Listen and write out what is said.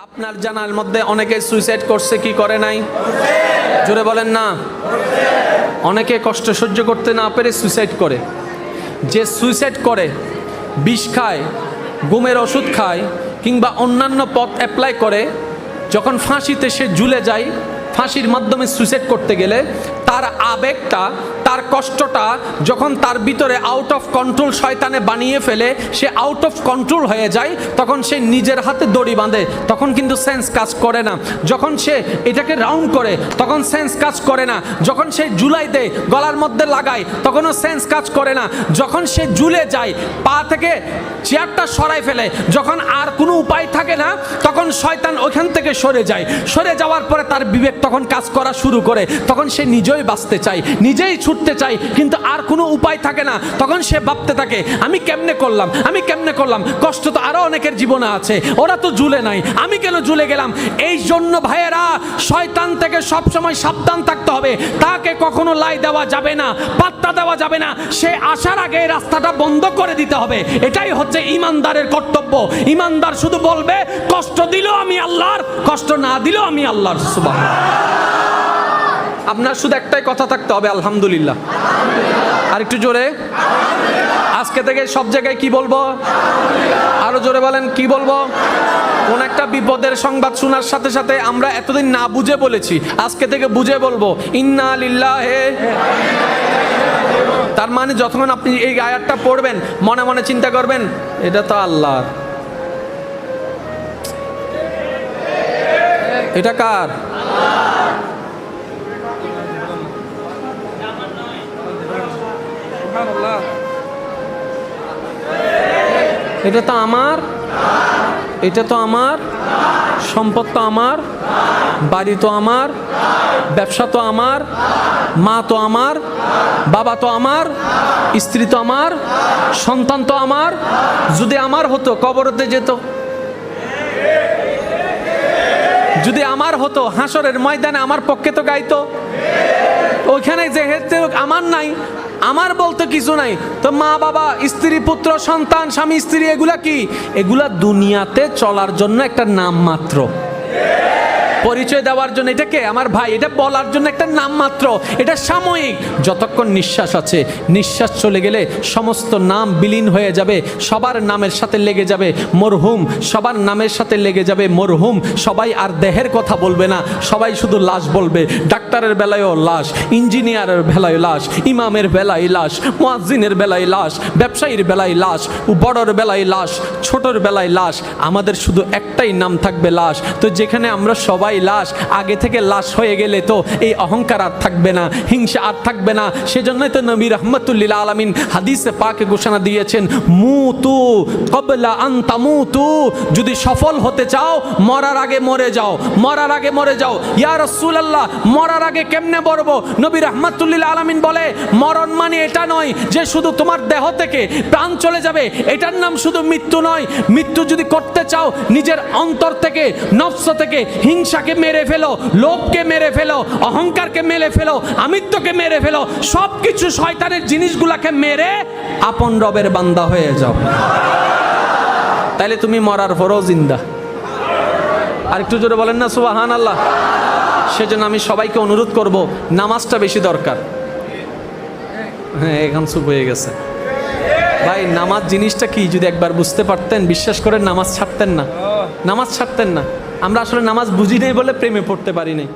আপনার জানার মধ্যে অনেকে সুইসাইড করছে কি করে নাই? জোরে বলেন না। অনেকে কষ্ট সহ্য করতে না পেরে সুইসাইড করে। যে সুইসাইড করে, বিষ খায়, ঘুমের ওষুধ খায়, কিংবা অন্যান্য পথ অ্যাপ্লাই করে, যখন ফাঁসিতে সে ঝুলে যায়, ফাঁসির মাধ্যমে সুইসাইড করতে গেলে তার আবেগটা, তার কষ্টটা যখন তার ভিতরে আউট অফ কন্ট্রোল শয়তানে বানিয়ে ফেলে, সে আউট অফ কন্ট্রোল হয়ে যায়, তখন সে নিজের হাতে দড়ি বাঁধে, তখন কিন্তু সেন্স কাজ করে না। যখন সে এটাকে রাউন্ড করে তখন সেন্স কাজ করে না। যখন সে ঝুলাই দেয়, গলার মধ্যে লাগায়, তখনও সেন্স কাজ করে না। যখন সে ঝুলে যায়, পা থেকে চেয়ারটা সরাই ফেলে, যখন আর কোনো উপায় থাকে না, তখন শয়তান ওইখান থেকে সরে যায়। সরে যাওয়ার পরে তার বিবেক তখন কাজ করা শুরু করে, তখন সে নিজেই বাঁচতে চায়, নিজেই ছুটতে চায়, কিন্তু আর কোনো উপায় থাকে না। তখন সে ভাবতে থাকে, আমি কেমনে করলাম, আমি কেমনে করলাম, কষ্ট তো আরো অনেকের জীবনে আছে, ওরা তো ঝুলে নাই, আমি কেন ঝুলে গেলাম। এই জন্য ভাইয়েরা, শয়তান থেকে সবসময় সাবধান থাকতে হবে। তাকে কখনো লাই দেওয়া যাবে না, পাত্তা দেওয়া যাবে না। সে আসার আগে রাস্তাটা বন্ধ করে দিতে হবে। এটাই হচ্ছে ইমানদারের কর্তব্য। ইমানদার শুধু বলবে, কষ্ট দিলেও আমি আল্লাহর, কষ্ট না দিলেও আমি আল্লাহর। সুবহানাল্লাহ। আপনার শুধু একটাই কথা থাকতে হবে, আলহামদুলিল্লাহ। আর একটু জোরে, আজকে থেকে সব জায়গায় কি বলবো? আরো জোরে বলেন, কি বলবো? কোন একটা বিপদের সংবাদ শোনার সাথে সাথে আমরা এতদিন না বুঝে বলেছি, আজকে থেকে বুঝে বলবো, ইন্না লিল্লাহি। তার মানে যতক্ষণ আপনি এই আয়াতটা পড়বেন, মনে মনে চিন্তা করবেন, এটা তো আল্লাহর, এটা কার? এটা তো আমার, এটা তো আমার, সম্পদ তো আমার, বাড়ি তো আমার, ব্যবসা তো আমার, মা তো আমার, বাবা তো আমার, স্ত্রী তো আমার, সন্তান তো আমার। যদি আমার হতো কবরতে যেত, যদি আমার হতো হাসরের ময়দানে আমার পক্ষে তো গাইতো। ওইখানে যেহেতু আমার নাই, আমার বলতে কিছু নাই, তো মা বাবা, স্ত্রী পুত্র সন্তান, স্বামী স্ত্রী, এগুলা কি? এগুলা দুনিয়াতে চলার জন্য একটা নাম মাত্র, পরিচয় দেওয়ার জন্য। এটাকে আমার ভাই, এটা বলার জন্য একটা নাম মাত্র, এটা সাময়িক। যতক্ষণ নিঃশ্বাস আছে, নিঃশ্বাস চলে গেলে সমস্ত নাম বিলীন হয়ে যাবে, সবার নামের সাথে লেগে যাবে মরহুম, সবার নামের সাথে লেগে যাবে মরহুম। সবাই আর দেহের কথা বলবে না, সবাই শুধু লাশ বলবে। ডাক্তারের বেলায়ও লাশ, ইঞ্জিনিয়ারের বেলায় লাশ, ইমামের বেলায় লাশ, মুয়াজ্জিনের বেলায় লাশ, ব্যবসায়ীর বেলায় লাশ, বড়র বেলায় লাশ, ছোটর বেলায় লাশ। আমাদের শুধু একটাই নাম থাকবে, লাশ। তো যেখানে আমরা সবাই লাশ, আগে থেকে লাশ হয়ে গেলে তো এই অহংকার আর থাকবে না, হিংসা আর থাকবে না। সেজন্যই তো নবী রাহমাতুল্লিল আলামিন হাদিসে পাকে ঘোষণা দিয়েছেন, মুতু ক্বাবলা আন তামুতু। যদি সফল হতে চাও, মরার আগে মরে যাও, মরার আগে মরে যাও। ইয়া রাসূলুল্লাহ, মরার আগে কেমনে মরবো? নবী রাহমাতুল্লিল আলামিন বলে, মরণ মানে এটা নয় যে শুধু তোমার দেহ থেকে প্রাণ চলে যাবে, এটার নাম শুধু মৃত্যু নয়। মৃত্যু যদি করতে চাও, নিজের অন্তর থেকে, নফস থেকে হিংসাকে মেরে ফেলো, লোভকে মেরে ফেলো, অহংকারকে মেরে ফেলো, আমিত্বকে মেরে ফেলো, সবকিছু শয়তানের জিনিসগুলাকে মেরে আপন রবের বান্দা হয়ে যাও। তাইলে তুমি মরার পরও জিন্দা। আর একটু জোরে বলেন না সুবহানাল্লাহ। সেজন্য আমি সবাইকে অনুরোধ করব, নামাজটা বেশি দরকার। হ্যাঁ, এখন চুপ হয়ে গেছে ভাই। নামাজ জিনিসটা কি যদি একবার বুঝতে পারতেন, বিশ্বাস করেন নামাজ ছাড়তেন না, নামাজ ছাড়তেন না। আমরা আসলে নামাজ বুঝি নেই বলে প্রেমে পড়তে পারি নাই।